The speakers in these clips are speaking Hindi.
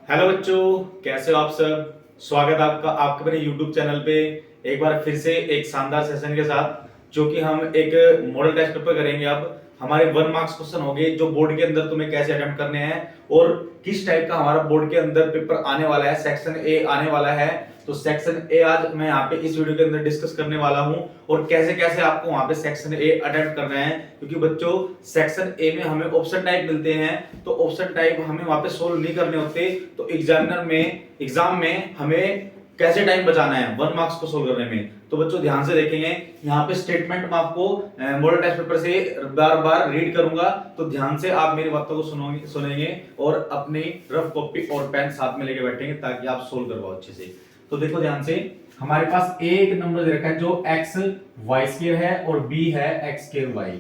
हेलो बच्चों, कैसे हो आप सब। स्वागत है आपका आपके मेरे YouTube चैनल पे एक बार फिर से एक शानदार सेशन के साथ, जो कि हम एक मॉडल टेस्ट पेपर करेंगे। अब हमारे 1 मार्क्स क्वेश्चन होंगे जो बोर्ड के अंदर तुम्हें कैसे अटेम्प्ट करने हैं और किस टाइप का हमारा बोर्ड के अंदर पेपर आने वाला है, सेक्शन ए आने वाला है। तो सेक्शन ए आज मैं यहाँ पे इस वीडियो के अंदर डिस्कस करने वाला हूँ और कैसे कैसे आपको वहां पे सेक्शन ए अटेम्प्ट करना है, क्योंकि बच्चों सेक्शन ए में हमें ऑप्शन टाइप मिलते हैं, तो ऑप्शन टाइप हमें वहां पे सोल्व नहीं करने होते। तो एग्जाम में हमें कैसे टाइम बचाना है 1 मार्क्स को सोल्व करने में, तो बच्चों ध्यान से देखेंगे। यहाँ पे स्टेटमेंट मैं आपको मॉडल टेस्ट पेपर से बार बार रीड करूंगा, तो ध्यान से आप मेरी बातों को सुनेंगे और अपनी रफ कॉपी और पेन साथ में लेके बैठेंगे ताकि आप सोल्व कर पाओ अच्छे से। तो देखो ध्यान से, हमारे पास एक नंबर दे रखा है जो x y स्क्वायर है और b है x स्क्वायर y।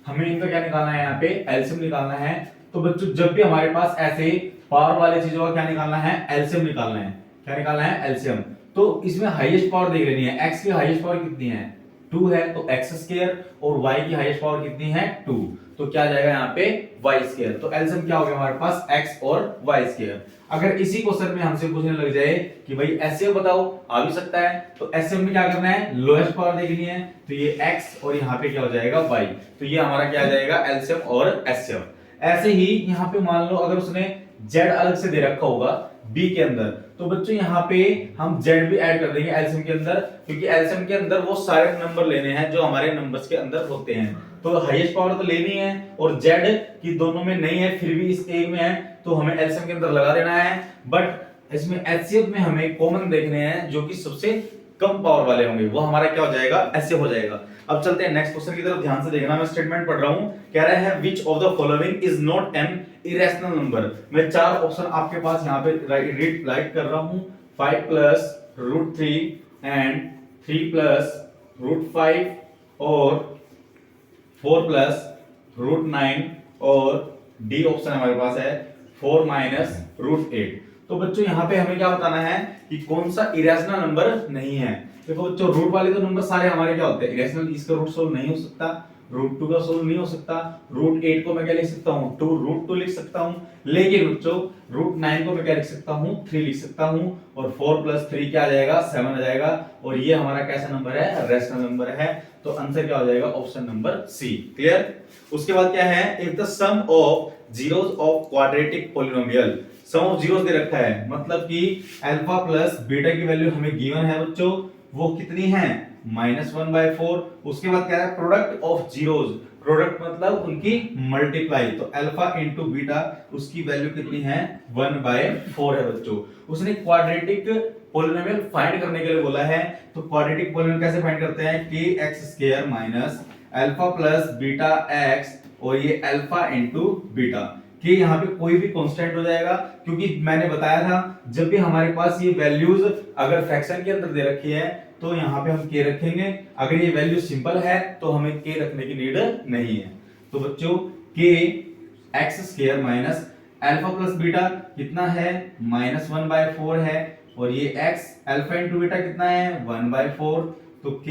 हमें इनका क्या निकालना है, यहाँ पे एलसीएम निकालना है। तो बच्चों जब भी हमारे पास ऐसे पावर वाले चीजों का क्या निकालना है, एलसीएम निकालना है। क्या निकालना है, एलसीएम। तो इसमें हाईएस्ट पावर देख लेनी है, x की हाईएस्ट पावर कितनी है, 2 है, तो x स्क्वायर, और y की हाईएस्ट पावर कितनी है, 2, तो क्या आ जाएगा यहाँ पे y स्क्वायर। तो एलसीएम क्या हो गया हमारे पास, x और y स्क्वायर। अगर इसी क्वेश्चन में हमसे पूछने लग जाए कि भाई एचसीएफ बताओ, आ भी सकता है, तो एचसीएफ में क्या करना है, लोएस्ट पावर देखनी है, तो ये x और यहाँ पे क्या हो जाएगा y। तो ये हमारा क्या आ जाएगा, एलसीएम और एचसीएफ। ऐसे ही यहाँ पे मान लो अगर उसने z अलग से दे रखा होगा b के अंदर, तो बच्चों यहाँ पे हम z भी ऐड कर देंगे एलसीएम के अंदर, क्योंकि एलसीएम के अंदर वो सारे नंबर लेने हैं जो हमारे नंबर्स के अंदर होते हैं। तो हाईएस्ट पावर तो लेनी है और z की दोनों में नहीं है, फिर भी इस एक में है, तो हमें एलसीएम के अंदर लगा देना है। बट इसमें एचसीएफ में हमें कॉमन देखने हैं जो कि सबसे कम पावर वाले होंगे, वो हमारा क्या हो जाएगा, एचसीएफ हो जाएगा। अब चलते हैं नेक्स्ट क्वेश्चन की तरफ, ध्यान से देखना। मैं स्टेटमेंट पढ़ रहा हूं, कह रहा है which of the following is not an irrational number. मैं 4 ऑप्शन आपके पास यहां पे राइट कर रहा हूं, 5 plus root 3 and 3 plus root 5 और 4 प्लस रूट 9 और डी ऑप्शन हमारे पास है 4 माइनस रूट 8। तो बच्चों यहाँ पे हमें क्या बताना है कि कौन सा इरेशनल नंबर नहीं है। देखो बच्चों, रूट वाले तो नंबर सारे हमारे क्या होते हैं इरेशनल, इसका रूट सोल्व नहीं हो सकता, रूट 2 का सोल्व नहीं हो सकता, रूट 8 को मैं क्या लिख सकता हूँ, 2 रूट 2 लिख सकता हूँ, लेकिन बच्चों रूट 9 को मैं क्या लिख सकता हूँ, 3 लिख सकता हूँ, और 4 प्लस 3 क्या आ जाएगा, 7 आ जाएगा, और ये हमारा कैसा नंबर है, रेशनल नंबर है। तो आंसर क्या हो जाएगा, ऑप्शन नंबर सी। क्लियर। उसके बाद क्या है, if the sum of zeros of quadratic polynomial, sum of zeros दे रखा है, मतलब कि अल्फा प्लस बीटा की वैल्यू हमें गिवन है बच्चों, वो कितनी है, -1/4। उसके बाद क्या है, प्रोडक्ट ऑफ जीरोस, प्रोडक्ट मतलब उनकी मल्टीप्लाई, तो अल्फा इंटू बीटा उसकी वैल्यू कितनी है, 1/4 है बच्चों। उसने क्वाड्रेटिक पॉलिनोमियल फाइंड करने के लिए बोला है, तो क्वाड्रेटिक पॉलिनोमियल कैसे फाइंड करते हैं, कि x square minus alpha plus beta x, और ये अल्फा इंटू बीटा, कि यहाँ पे कोई भी कांस्टेंट हो जाएगा, क्योंकि मैंने बताया था जब भी हमारे पास ये वैल्यूज अगर फ्रैक्शन के अंदर दे रखी है तो यहाँ पे हम k रखेंगे, अगर ये वैल्यू सिंपल है तो हमें k रखने की नीड नहीं है। तो बच्चों k x square minus alpha plus beta कितना है, -1/4 है, और ये x अल्फा इंटू बीटा कितना है, 1/4, तो k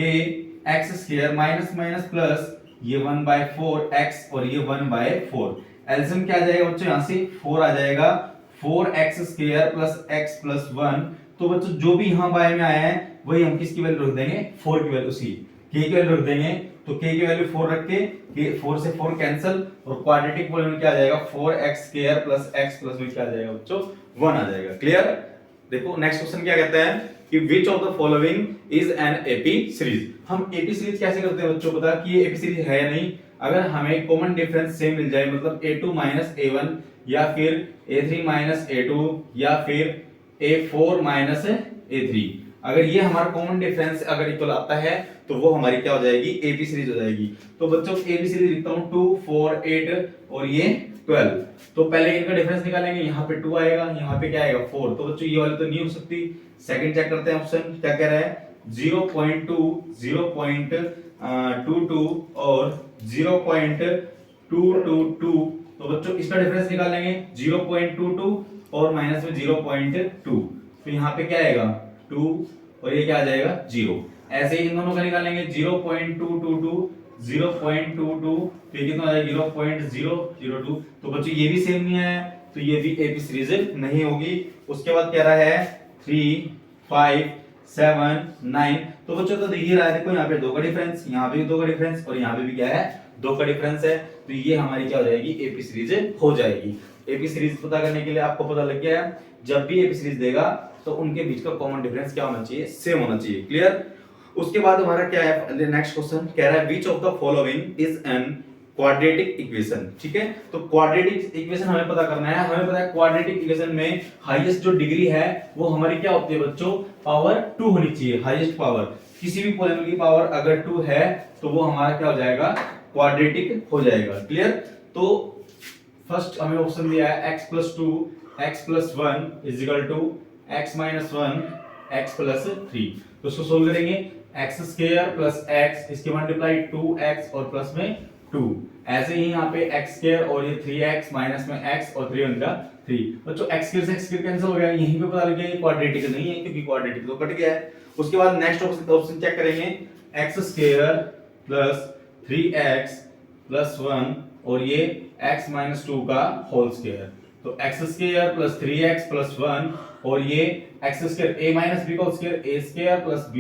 x square minus minus plus ये 1/4 x और ये 1/4, एलसीएम क्या आ जाएगा बच्चों, यहां से 4 आ जाएगा, 4x square plus x plus 1। तो बच्चों जो भी यहां बाय में आया है वही हम किसकी वैल्यू रख देंगे, 4 की वैल्यू, उसी k की वैल्यू रख देंगे। तो k की वैल्यू 4 रख के 4 से 4 कैंसिल, और क्वाड्रेटिक पॉलिनोमियल क्या आ जाएगा, 4x square plus x plus 1 क्या आ जाएगा बच्चों, 1 आ जाएगा। क्लियर। देखो नेक्स्ट क्वेश्चन क्या कहता है कि which of the following is an AP series. हम AP सीरीज कैसे करते हैं बच्चों, पता कि ये AP सीरीज है या नहीं। अगर हमें कॉमन डिफरेंस सेम मिल जाए, मतलब A2 माइनस A1 या फिर A3 माइनस A2 या फिर A4 माइनस A3, अगर ये हमारा कॉमन डिफरेंस अगर इक्वल आता है तो वो हमारी क्या हो जाएगी, AP सीरीज हो जाएगी। तो बच्चों AP सीरीज लिखता हूं 2 4 8 और ये 12। तो पहले इनका डिफरेंस निकालेंगे, यहाँ पे 2 आएगा, यहाँ पे क्या आएगा 4। तो बच्चों ये वाली तो नहीं हो सकती। सेकंड चेक करते हैं, ऑप्शन क्या कह रहा है, 0.2 0.22 और 0.222। तो बच्चों इसका डिफरेंस निकालेंगे, 0.22 और माइनस में 0.2, तो यहाँ पे क्या आएगा 2 और ये क्या आ जाएगा 0। ऐसे ही इन दोनों का निकालेंगे, 0.222 0.22, तो ये कितना आ जाएगा 0.002। तो बच्चों ये भी सेम नहीं आया, तो ये भी एपी सीरीज नहीं होगी। उसके बाद कह रहा है 3 5 7 9। तो बच्चों तो दिख ही रहा है, देखो यहाँ पे 2 का डिफरेंस, यहाँ पे भी 2 का डिफरेंस और यहाँ पे भी क्या है 2 का डिफरेंस है। तो ये हमारी क्या हो जाएगी एपी सीरीज हो जाएगी। एपी सीरीज पता करने के लिए आपको पता लग गया है, जब भी एपी सीरीज देगा तो उनके बीच का कॉमन डिफरेंस क्या होना चाहिए, सेम होना चाहिए। क्लियर। उसके बाद हमारा क्या है नेक्स्ट क्वेश्चन, कह रहा है which of the following is an quadratic equation. ठीक है, तो क्वाड्रेटिक इक्वेशन हमें पता करना है। हमें पता है क्वाड्रेटिक इक्वेशन में हाईएस्ट जो डिग्री है वो हमारी क्या होती है बच्चों, पावर 2 होनी चाहिए। हाईएस्ट पावर, किसी भी पॉलिनोमियल की पावर अगर 2 है तो वो हमारा क्या हो जाएगा, क्वाड्रेटिक हो जाएगा। क्लियर। तो फर्स्ट हमें ऑप्शन दिया है x + 2 x + 1 = x - 1 x + 3। तो इसको सोल्व करेंगे, x² + x, इसके मल्टीप्लाई 2x और प्लस में 2। ऐसे ही यहाँ पे x² और ये 3x माइनस में x और 3 का 3। बच्चों x² से x² कैंसिल हो गया, यहीं पे पता लग गया ये क्वाड्रेटिक नहीं है क्योंकि क्वाड्रेटिक तो कट गया है। उसके बाद नेक्स्ट ऑप्शन चेक करेंगे, x² + 3x + 1 और ये x - 2 का होल स्क्वायर। तो x² + 3x + 1 और ये x² a - b का whole square a² + b²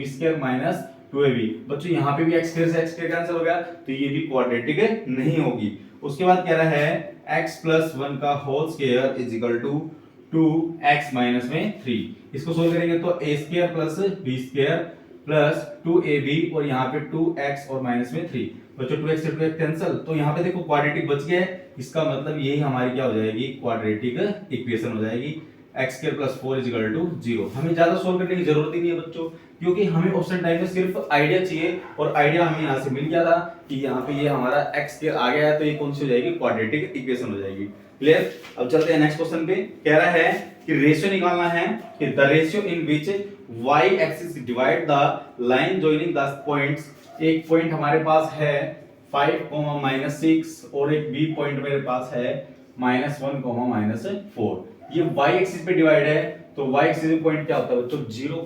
- 2ab। बच्चों यहाँ पे भी x² से x² कैंसिल हो गया तो ये भी क्वाड्रेटिक नहीं होगी। उसके बाद कह रहा है x + 1 का होल स्क्वायर = 2x - 3। इसको सोल्व करेंगे तो a² + b² + 2ab और यहाँ पे 2x और माइनस में 3। बच्चों 2x से 2x कैंसिल, तो यहाँ पे देखो क्वाड्रेटिक बच गया है। इसका मतलब यही हमारी क्या हो जाएगी, क्वाड्रेटिक इक्वेशन हो जाएगी। x² + 4 = 0। हमें ज्यादा सोल्व करने की जरूरत ही नहीं है बच्चों, क्योंकि हमें ऑप्शन टाइम में सिर्फ आइडिया चाहिए और आइडिया हमें यहाँ से मिल गया था कि यहाँ पे ये हमारा x² आ गया है तो ये कौन सी हो जाएगी, क्वाड्रेटिक इक्वेशन हो जाएगी। क्लियर। अब चलते हैं नेक्स्ट क्वेश्चन पे। कह रहा है कि रेशियो निकालना है कि the ratio in which y axis divide the line joining the points. एक पॉइंट हमारे पास है 5, -6 और एक बी पॉइंट मेरे पास है -1, -4। ये y एक्सिस पे डिवाइड है तो y एक्सिस पे पॉइंट क्या होता है बच्चों, 0,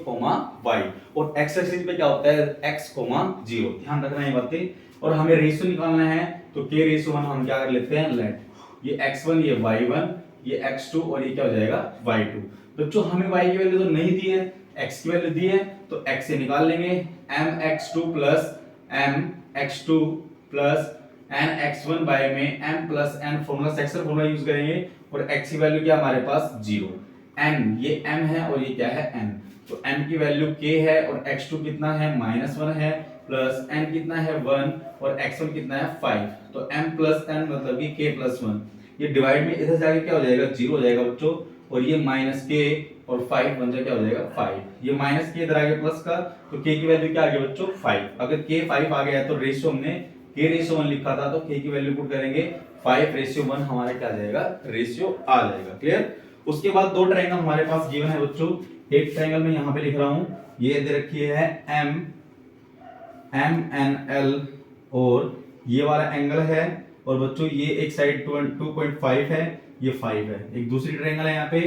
y और x एक्सिस पे क्या होता है x, 0। ध्यान रखना ये बातें। और हमें रेशियो निकालना है तो k रेशियो 1 हम क्या कर लेते हैं, लेट ये x1 ये y1 ये x2 और ये क्या हो जाएगा y2। बच्चों हमें y की वैल्यू तो नहीं दी है, x की वैल्यू दी है तो x से निकाल लेंगे। mx2 + mx2 + nx1 बाय में m + n formula section formula use करेंगे और x की वैल्यू क्या हमारे पास 0, n ये m है और ये क्या है n। तो m की वैल्यू k है और x2 कितना है -1 है प्लस n कितना है 1 और x1 कितना है 5। तो m + n मतलब कि k + 1। ये डिवाइड में इधर जाके क्या हो जाएगा, 0 हो जाएगा बच्चों और ये -k और 5 बन जाए क्या हो जाएगा 5। ये -k इधर आ गया प्लस का तो k की वैल्यू क्या आ गई बच्चों 5। अगर k 5 आ गया तो रेशियो हमने k रेशियो 1 लिखा था तो k की वैल्यू पुट करेंगे 5:1 हमारा क्या आ जाएगा, रेशियो आ जाएगा। क्लियर। उसके बाद दो ट्रायंगल हमारे पास गिवन है बच्चों। एक ट्रायंगल में यहां पे लिख रहा हूं, ये दे रखी है MNL और ये वाला एंगल है और बच्चों ये एक साइड 2.5 है, ये 5 है। एक दूसरी ट्रायंगल है यहाँ पे,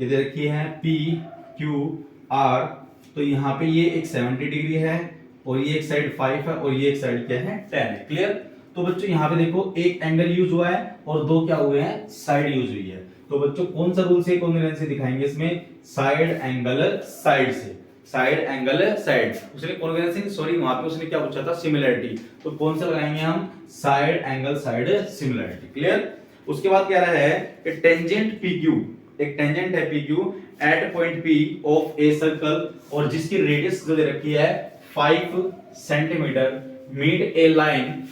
ये दे रखी है PQR। तो यहाँ पे ये एक 70 डिग्री है और ये एक साइड 5 है और ये एक साइड क्या है 10 है। क्लियर। तो बच्चों यहाँ पे देखो एक एंगल यूज हुआ है और दो क्या हुए हैं, साइड यूज हुई है। तो बच्चों कौन सा रूल से कॉन्ग्रुएंसी दिखाएंगे इसमें, साइड एंगल साइड से। साइड एंगल साइड, उसने कॉन्ग्रुएंसी सॉरी वहां पे उसने क्या पूछा था, सिमिलरिटी। तो कौन सा लगाएंगे हम, side angle side similarity. Clear. उसके बाद क्या रहा है कि टेंजेंट PQ, एक टेंजेंट है PQ at point P of a circle और जिसकी रेडियस जो दे रखी है 5 centimetre, meet a line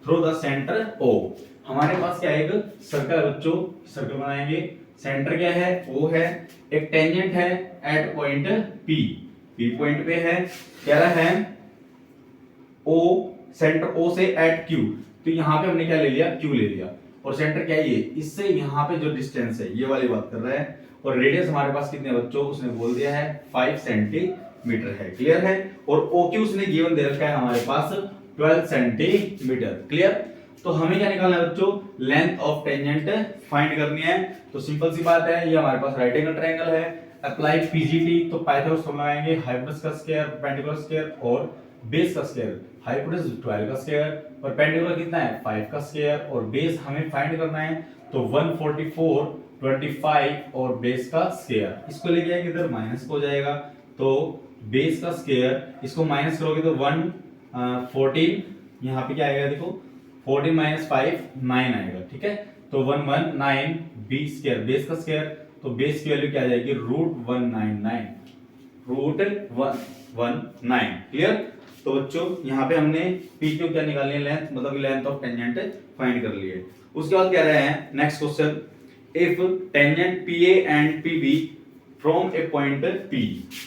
through the centre O। हमारे पास क्या है, एक सर्कल है बच्चों, सर्कल बनाएंगे। सेंटर क्या है, O है। एक टेंजेंट है एट पॉइंट P पॉइंट पे है। कह रहा है O, सेंटर O से एट Q। तो यहाँ पे हमने क्या ले लिया, Q ले लिया और सेंटर क्या है ये, इससे यहाँ पे जो डिस्टेंस है ये वाली बात कर रहा है। और रेडियस हमारे पास कितने बच्चों, उसने बोल दिया है 5 सेंटीमीटर है। क्लियर है। और OQ उसने गिवन दे रखा है हमारे पास 12 सेंटीमीटर। क्लियर। तो हमें क्या निकालना है बच्चों, लेंथ ऑफ टेंजेंट फाइंड करनी है। तो सिंपल सी बात है, ये हमारे पास राइट एंगल ट्रायंगल है। अप्लाई PGT, तो पाइथागोरस फॉर्मूला लगाएंगे, हाइपोटेनस का स्क्वायर, परपेंडिकुलर स्क्वायर और बेस का स्क्वायर। हाइपोटेनस 12 का स्क्वायर, परपेंडिकुलर कितना है 5 का स्क्वायर और बेस हमें फाइंड करना है। तो 144 25 और बेस का स्क्वायर, इसको लेके आएंगे इधर माइनस हो जाएगा, तो बेस का स्क्वायर इसको माइनस करोगे तो 14, यहाँ पे क्या आएगा देखो 14 माइनस 5 9 आएगा, ठीक है। तो 119 बी स्क्वायर बेस का स्क्वायर, तो बेस की वैल्यू क्या आ जाएगी √199, √119, क्लियर। तो बच्चों यहाँ पे हमने पी क्यू क्या निकालनी है लेंथ, मतलब लेंथ ऑफ टेंजेंट फाइंड कर ली है। उसके बाद कह रहे हैं next question, if tangent P A and P B from a point P.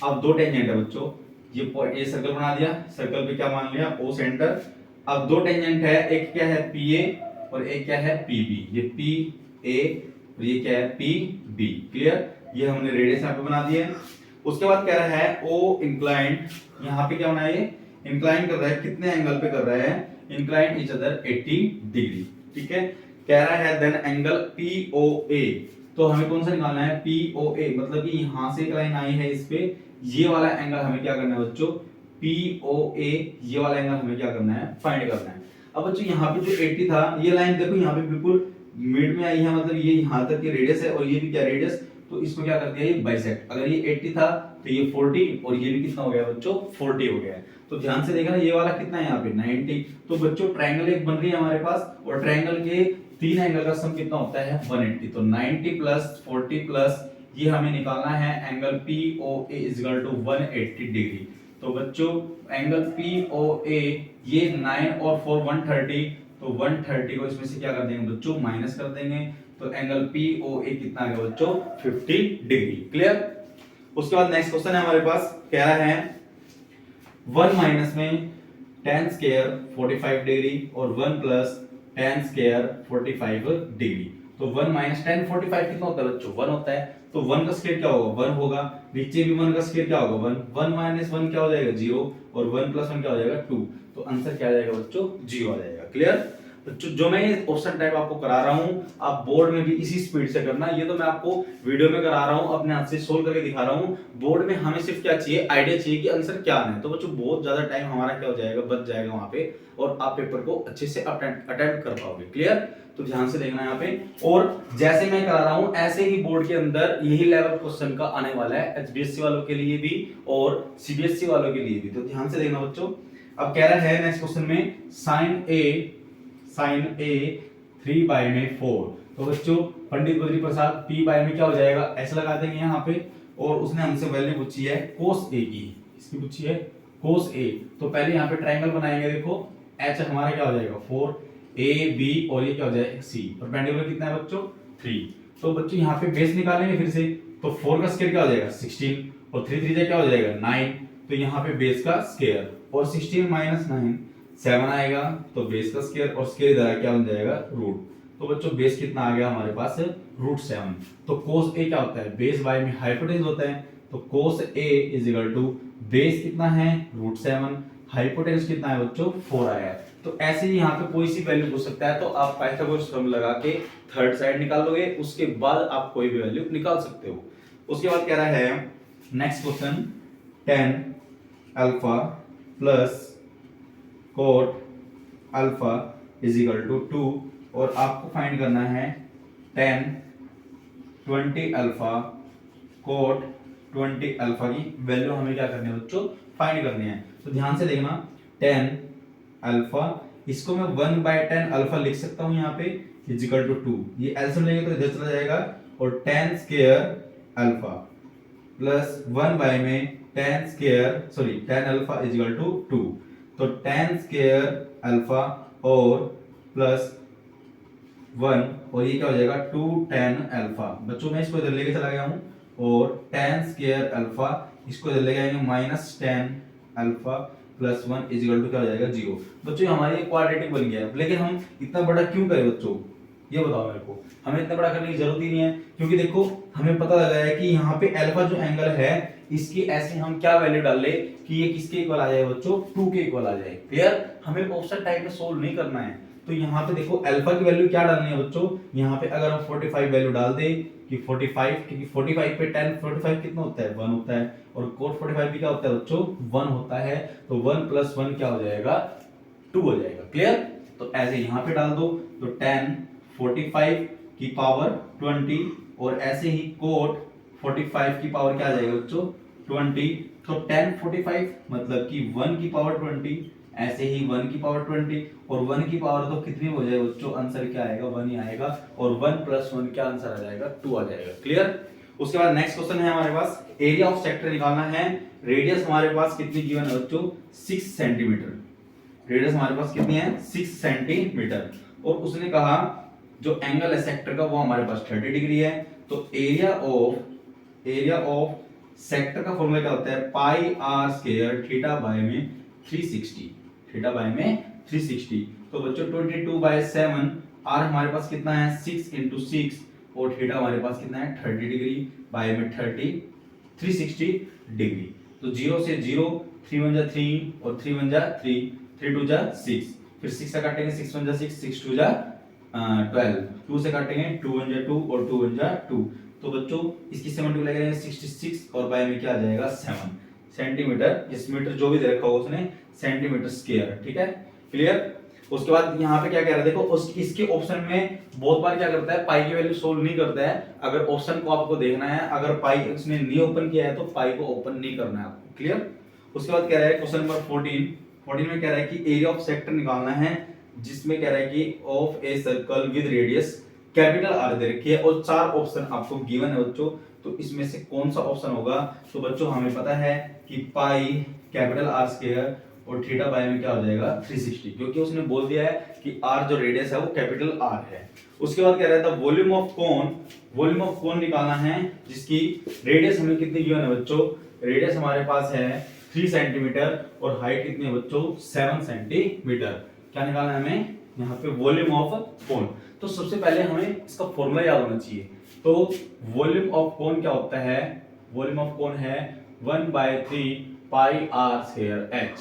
अब दो टेंजेंट है बच्चों, ये सर्कल बना दिया, सर्कल पे क्या मान लिया ओ सेंटर। अब दो टेंजेंट है, एक क्या है पी ए और एक क्या है पी बी, ये पी ए और ये क्या है पी बी, क्लियर। ये हमने रेडियस यहाँ पे बना दिए। उसके बाद कह रहा है ओ इंक्लाइंड, यहाँ पे क्या होना है, ये इंक्लाइन कर रहा है, कितने एंगल पे कर रहा है, इंक्लाइन ईच अदर 80 डिग्री, ठीक है। कह रहा है देन एंगल POA, तो हमें कौन सा निकालना है POA, मतलब कि यहां से एक लाइन आई है इस पे, ये वाला एंगल हमें क्या करना है बच्चों POA, ये वाला एंगल हमें क्या करना है फाइंड करना है। अब बच्चों यहाँ पे जो 80 था, ये लाइन देखो यहाँ पे बिल्कुल मिड में आई है, मतलब ये यहाँ तक की रेडियस है और ये भी क्या रेडियस, तो इसको क्या कर दिया ये बाइसेक्ट। अगर ये 80 था तो ये 40 और ये भी कितना हो गया बच्चों 40 हो गया। तो ध्यान से देखना ये वाला कितना है यहाँ पे 90। तो बच्चों ट्रायंगल एक बन रही है हमारे पास, और ट्रायंगल के तीन एंगल का सम कितना होता है 180। तो 90 प्लस 40 प्लस ये हमें निकालना है angle POA equal to 180 degree. तो बच्चों एंगल POA ये 9 और 4 130, तो 130 को इसमें से क्या कर देंगे बच्चों माइनस कर देंगे, तो एंगल POA कितना आ गया बच्चों 50 डिग्री, क्लियर। उसके बाद नेक्स्ट क्वेश्चन है हमारे पास, कह रहा है 1 माइनस में tan स्क्वायर 45 डिग्री और 1 प्लस tan स्क्वायर 45 डिग्री। तो 1 माइनस tan 45 कितना होता है बच्चों 1 होता है, तो 1 का स्क्वायर क्या होगा 1 होगा, नीचे भी 1 का स्क्वायर क्या होगा 1, 1 माइनस 1 क्या हो जाएगा 0 और 1 प्लस 1 क्या हो जाएगा 2, तो आंसर क्या आ जाएगा बच्चों 0 आ जाएगा, क्लियर। जो मैं ऑप्शन टाइप आपको करा रहा हूं, आप बोर्ड में भी इसी स्पीड से करना, ये तो मैं आपको वीडियो में करा रहा हूं, अपने हाथ से सोल्व करके दिखा रहा हूं। बोर्ड में हमें सिर्फ क्या चाहिए आइडिया चाहिए कि आंसर क्या आना है। तो बच्चों बहुत ज्यादा टाइम हमारा क्या हो जाएगा बच जाएगा वहां पे, और आप पेपर को अच्छे से अटेम्प्ट कर पाओगे, क्लियर। तो ध्यान से देखना यहाँ पे, और जैसे मैं करा रहा हूं ऐसे ही बोर्ड के अंदर यही लेवल क्वेश्चन का आने वाला है HBSC वालों के लिए भी और CBSC वालों के लिए भी। तो ध्यान से देखना बच्चों। अब कह रहा है नेक्स्ट क्वेश्चन में sin A 3 बाई में 4। तो बच्चों पंडित बद्री प्रसाद P बाई में क्या हो जाएगा ऐसे लगा देंगे यहाँ पे, और उसने हमसे वैल्यू पूछी है cos A की, इसकी पूछी है cos A। तो पहले यहाँ पे ट्रायंगल बनाएंगे, देखो H हमारा क्या हो जाएगा 4 AB और ये क्या हो जाएगा C, परपेंडिकुलर कितना है बच्चों 3। तो बच्चों यहाँ पे बेस निकालेंगे फिर से, तो 4 का स्क्वायर क्या हो जाएगा 16 और 3 3 क्या हो जाएगा 9, तो यहाँ पे बेस का स्क्वायर, और 16 माइनस 9 7 आएगा, तो बेस का स्क्वायर और स्क्वायर इधर क्या बन जाएगा रूट। तो बच्चों बेस कितना आ गया हमारे पास √7। तो cos A क्या होता है बेस बाय में हाइपोटेन्यूज होता है, तो cos A is equal to base कितना है √7, हाइपोटेन्यूज कितना है बच्चों 4 आया है। तो ऐसे ही यहाँ पे कोई सी वैल्यू पूछ सकता है, तो आप पाइथागोरस थ्योरम लगा के थर्ड साइड निकाल लोगे, उसके बाद आप कोई भी वैल्यू निकाल सकते हो। उसके बाद कह रहा है next question tan alpha plus cot alpha is equal to 2, और आपको फाइंड करना है tan 20 अल्फा cot 20 अल्फा की वैल्यू हमें क्या करनी है बच्चों फाइंड करनी है। तो ध्यान से देखना tan अल्फा, इसको मैं 1/tan अल्फा लिख सकता हूं यहाँ पे इज इक्वल टू 2, ये एलसीएम लेंगे तो इधर चला जाएगा, और tan square alpha plus 1 by में tan alpha is equal to 2, तो tan स्क्वायर अल्फा और प्लस 1 और ये क्या हो जाएगा 2 tan अल्फा। बच्चों मैं इसको इधर लेके चला गया हूं, और tan स्क्वायर अल्फा इसको इधर लेके आएंगे minus tan alpha plus 1 is equal to क्या हो जाएगा 0। बच्चों हमारी क्वाड्रेटिक बन गया, लेकिन हम इतना बड़ा क्यों करें बच्चों ये बताओ मेरे को, हमें इतना बड़ा करने की जरूरत ही नहीं है, क्योंकि देखो हमें पता लगा है कि यहाँ पे अल्फा जो एंगल है इसकी ऐसे हम क्या वैल्यू डाल ले कि ये किसके इक्वल आ जाए बच्चों 2 के इक्वल आ जाए, क्लियर। हमें ऑप्शन टाइप में सोल्व नहीं करना है। तो यहाँ पे देखो अल्फा की वैल्यू क्या डालनी है बच्चों, यहाँ पे अगर हम 45 वैल्यू डाल दे कि 45, क्योंकि 45 पे tan 45 कितना होता है 1 होता है, और cot 45 भी क्या होता है बच्चों 1 होता है, तो 1 प्लस 1 क्या हो जाएगा 2 हो जाएगा, क्लियर। तो ऐसे यहाँ पे डाल दो, तो tan 45 की पावर 20 और ऐसे ही कोट 45 की पावर क्या आ जाएगा बच्चों 20। तो tan 45 मतलब कि 1 की पावर 20, ऐसे ही 1 की पावर 20 और 1 की पावर तो कितनी हो जाएगा बच्चों, आंसर क्या आएगा 1 ही आएगा और 1 प्लस 1 क्या आंसर आ जाएगा 2 आ जाएगा। क्लियर। उसके बाद नेक्स्ट क्वेश्चन है हमारे पास, एरिया ऑफ सेक्टर निकालना है। रेडियस हमारे पास कितनी गिवन है बच्चों 6 सेंटीमीटर। रेडियस हमारे पास कितनी है 6 सेंटीमीटर और उसने कहा जो एंगल है सेक्टर का वो हमारे पास 30 डिग्री है। तो एरिया ऑफ सेक्टर का फॉर्मूला क्या होता है पाई आर स्क्वायर थीटा बाय में 360, थीटा बाय में 360। तो बच्चों 22/7 आर हमारे पास कितना है 6 × 6 और थीटा हमारे पास कितना है 30 डिग्री बाय में 30 360 डिग्री। तो 0 से 0 3 1 3 और 3 1 3 3 2 6 फिर 6 से काटेंगे 6 1 6 6 2 12 2 से काटेंगे 2 1 2 और 2 1 2। तो बच्चों इसकी 7 मल्टीप्लाई करेंगे 66 और बाय में क्या आ जाएगा 7 सेंटीमीटर, इस मीटर जो भी दे रखा होगा उसने सेंटीमीटर स्क्वायर। ठीक है क्लियर। उसके बाद यहाँ पे क्या कह रहा है देखो इसके ऑप्शन में बहुत बार क्या करता है पाई की वैल्यू सोल्व नहीं करता है। अगर ऑप्शन को आपको देखना है, अगर पाई उसने नहीं ओपन किया है तो पाई को ओपन नहीं करना है आपको। क्लियर। उसके बाद कह रहा है क्वेश्चन नंबर 14 में कह रहा है कि एरिया ऑफ सेक्टर निकालना है, जिसमें कह रहा है कि of a circle with radius capital R दे रखी है और 4 ऑप्शन आपको गिवन है बच्चों। तो इसमें से कौन सा ऑप्शन होगा, तो बच्चों हमें पता है कि पाई कैपिटल आर स्क्वायर और थीटा बाय में क्या हो जाएगा 360, क्योंकि उसने बोल दिया है कि आर जो रेडियस है वो कैपिटल आर है। उसके बाद कह रहा था वॉल्यूम ऑफ कोन निकालना है, जिसकी रेडियस हमें कितनी गिवन है बच्चों, रेडियस हमारे पास है 3 सेंटीमीटर और हाइट कितनी है बच्चों 7 सेंटीमीटर। क्या निकालना है हमें यहाँ पे वॉल्यूम ऑफ कोन। तो सबसे पहले हमें इसका फॉर्मूला याद होना चाहिए। तो वॉल्यूम ऑफ कोन क्या होता है, वॉल्यूम ऑफ कोन है 1/3 pi r square h,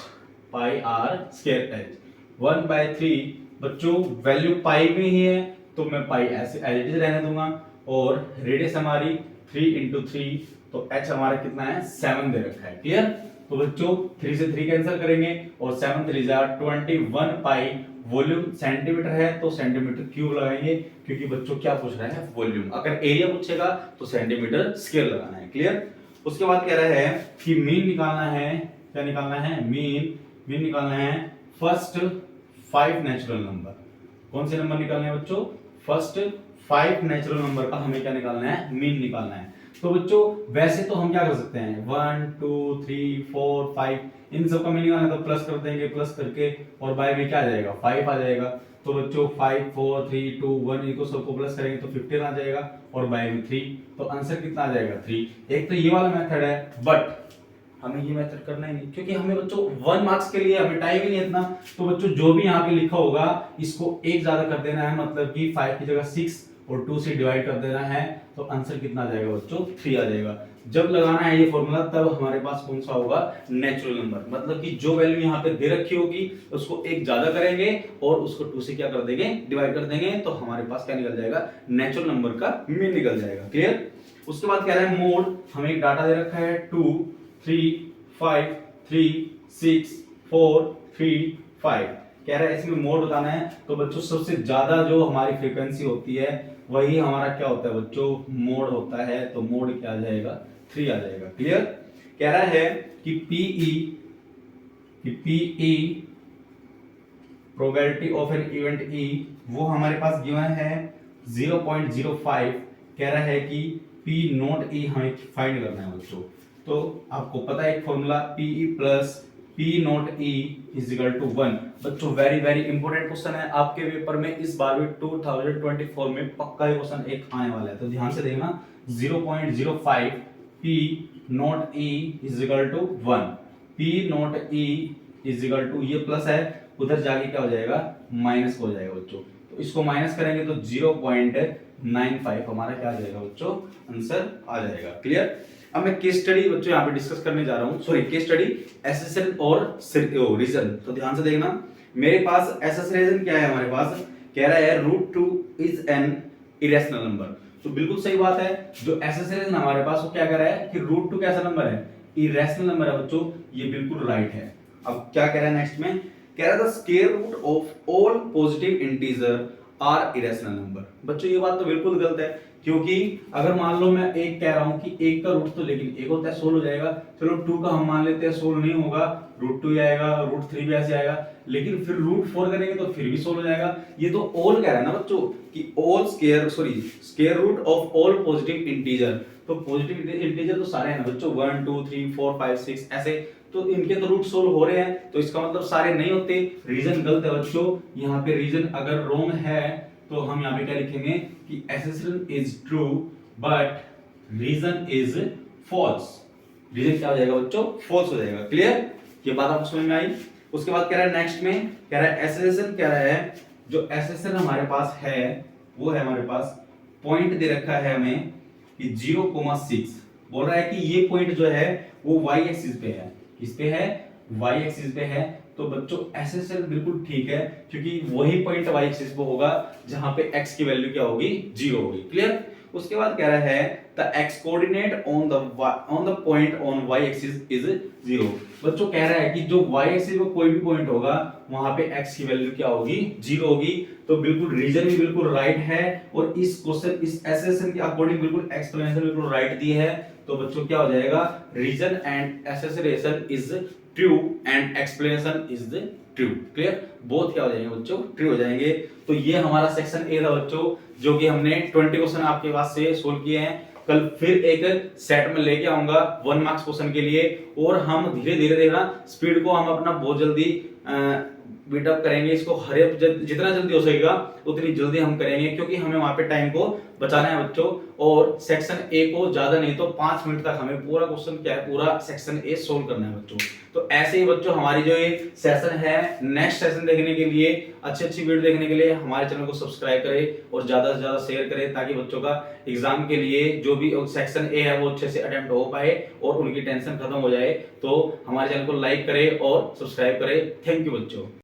pi r square h 1/3। बच्चों वैल्यू पाई में ही है तो मैं पाई ऐसे एज इट इज रहने दूंगा और रेडियस हमारी 3 × 3 तो एच हमारा कितना है 7 दे रखा है। क्लियर। तो बच्चों 3 से 3 कैंसिल करेंगे और 7 3 21 पाई, वॉल्यूम सेंटीमीटर है तो सेंटीमीटर क्यूब लगाएंगे, क्योंकि बच्चों क्या पूछ रहा है वॉल्यूम। अगर एरिया पूछेगा तो सेंटीमीटर स्क्वायर लगाना है। क्लियर। उसके बाद कह रहा है कि मीन निकालना है, क्या निकालना है मीन निकालना है फर्स्ट 5 नेचुरल नंबर। कौन से नंबर निकालने हैं बच्चों, फर्स्ट 5 नेचुरल नंबर का हमें क्या निकालना है मीन निकालना है। तो बच्चों वैसे तो हम क्या कर सकते हैं 1 2 3 4 5 इन सब का मीन निकालना है तो प्लस कर देंगे, प्लस करके और बाय में क्या आ जाएगा 5 आ जाएगा। तो बच्चों 5 4 3 2 1 इनको सबको प्लस करेंगे तो 15 आ जाएगा और बाय में 3, तो आंसर कितना आ जाएगा 3। एक तो ये वाला मेथड है, बट हमें ये मेथड करना ही नहीं, क्योंकि हमें बच्चों 1 मार्क्स के लिए हमें टाइम ही नहीं इतना। तो बच्चों जो भी यहाँ पे लिखा होगा इसको एक ज्यादा कर देना है, मतलब कि 5 की जगह 6 और 2 से डिवाइड कर देना है, तो आंसर कितना आ जाएगा बच्चों 3 आ जाएगा। जब लगाना है ये फॉर्मूला तब हमारे पास कौन सा होगा नेचुरल नंबर, मतलब कि जो वैल्यू यहाँ पे दे रखी होगी उसको एक ज्यादा करेंगे और उसको 2 से क्या कर देंगे डिवाइड कर देंगे, तो हमारे पास क्या निकल जाएगा नेचुरल नंबर का मीन निकल जाएगा। क्लियर। उसके बाद कह रहा है मोड, हमें एक डाटा दे रखा है 2 3 5 3 6 4 3 5, कह रहा है इसमें मोड बताना है। तो बच्चों सबसे ज्यादा जो हमारी फ्रीक्वेंसी होती है वही हमारा क्या होता है बच्चों मोड होता है, तो मोड क्या आ जाएगा 3 आ जाएगा। क्लियर। कह रहा है कि P E probability of an event E वो हमारे पास गिवन है 0.05। कह रहा है कि पी नॉट ई हमें फाइंड करना है बच्चों। तो आपको पता है एक formula P E plus P naught E is equal to 1। बच्चों वेरी वेरी इंपॉर्टेंट क्वेश्चन है आपके पेपर में, इस बार भी 2024 में पक्का ही क्वेश्चन एक आने वाला है, तो ध्यान से देखना 0.05 P naught E is equal to 1, P naught E is equal to ये प्लस है उधर जाके क्या हो जाएगा माइनस हो जाएगा बच्चों, तो इसको माइनस करेंगे तो 0.95 हमारा क्या आ जाएगा बच्चों आंसर आ जाएगा। क्लियर। अब मैं केस स्टडी बच्चों यहाँ पे डिस्कस करने जा रहा हूँ, सॉरी केस स्टडी एसेसन और रीजन। तो ध्यान से देखना मेरे पास एसेस रीजन क्या है, हमारे पास कह रहा है √2 इज एन इरेशनल नंबर। तो बिल्कुल सही बात है, जो एसेस रीजन हमारे पास वो क्या कह रहा है कि √2 कैसा नंबर है इरेशनल नंबर है बच्चों, ये बिल्कुल राइट है। अब क्या कह रहा है नेक्स्ट में, कह रहा था square root of all positive integer are irrational number. बच्चों ये बात तो बिल्कुल गलत है, क्योंकि अगर मान लो मैं एक कह रहा हूं कि एक का रूट तो लेकिन एक होता है, सोल्व हो जाएगा। चलो 2 का हम मान लेते हैं सोल्व नहीं होगा, √2 ही आएगा, √3 भी ऐसे आएगा, लेकिन फिर √4 करेंगे तो फिर भी सोल्व हो जाएगा। ये तो ऑल कह रहा है ना बच्चों कि all square root of all positive integer. तो पॉजिटिव इंटीजर तो सारे हैं ना बच्चों, 1 2 3 4 5 6 ऐसे, तो इनके तो रूट सोल्व हो रहे हैं, तो इसका मतलब सारे नहीं होते। रीजन गलत है बच्चों, यहाँ पे रीजन अगर रॉन्ग है तो हम यहाँ पे क्या लिखेंगे कि assertion is true but reason is false। Reason क्या हो जाएगा बच्चों, फॉल्स हो जाएगा। क्लियर, ये बात आपको समझ में आई। उसके बाद कह रहा है नेक्स्ट में, कह रहा है assertion, कह रहा है जो assertion हमारे पास है वो है, हमारे पास पॉइंट दे रखा है हमें कि 0,6, बोल रहा है कि ये पॉइंट जो है वो y एक्सिस पे है। किस पे है, y एक्सिस पे है। तो बच्चों एसएसएल बिल्कुल ठीक है, क्योंकि वही पॉइंट y एक्सिस पे होगा जहां पे x की वैल्यू क्या होगी, 0 होगी। क्लियर। उसके बाद कह रहा है the x coordinate on the point on y axis is 0। बच्चों कह रहा है कि जो y एक्सिस पे कोई भी पॉइंट होगा वहां पे x की वैल्यू क्या होगी, 0 होगी। तो बिल्कुल रीजन भी बिल्कुल राइट है, और इस क्वेश्चन इस एसएसएन के अकॉर्डिंग बिल्कुल एक्सप्लेनेशन बिल्कुल राइट दी है। तो बच्चों क्या हो जाएगा, reason and assertion is true and explanation is the true. Clear, both क्या हो जाएंगे बच्चों, ट्रू हो जाएंगे। तो ये हमारा सेक्शन ए था बच्चों, जो कि हमने 20 क्वेश्चन आपके पास से सोल्व किए हैं। कल फिर एक सेट में लेके आऊंगा 1 मार्क्स क्वेश्चन के लिए, और हम धीरे धीरे देखना स्पीड को हम अपना बहुत जल्दी बीटअप करेंगे। इसको हर जितना जल्दी हो सकेगा उतनी जल्दी हम करेंगे, क्योंकि हमें वहां पे टाइम को बचाना है बच्चों। और सेक्शन ए को ज्यादा नहीं तो 5 मिनट तक हमें पूरा क्वेश्चन क्या है, पूरा सेक्शन ए सोल्व करना है बच्चों। तो ऐसे ही बच्चों हमारी जो ये सेशन है, नेक्स्ट सेशन देखने के लिए, अच्छी वीडियो देखने के लिए हमारे चैनल को सब्सक्राइब करें और ज्यादा से ज्यादा शेयर करें, ताकि बच्चों का एग्जाम के लिए जो भी सेक्शन ए है वो अच्छे से अटेम्प्ट हो पाए और उनकी टेंशन खत्म हो जाए। तो हमारे चैनल को लाइक करें और सब्सक्राइब करें। थैंक यू बच्चों।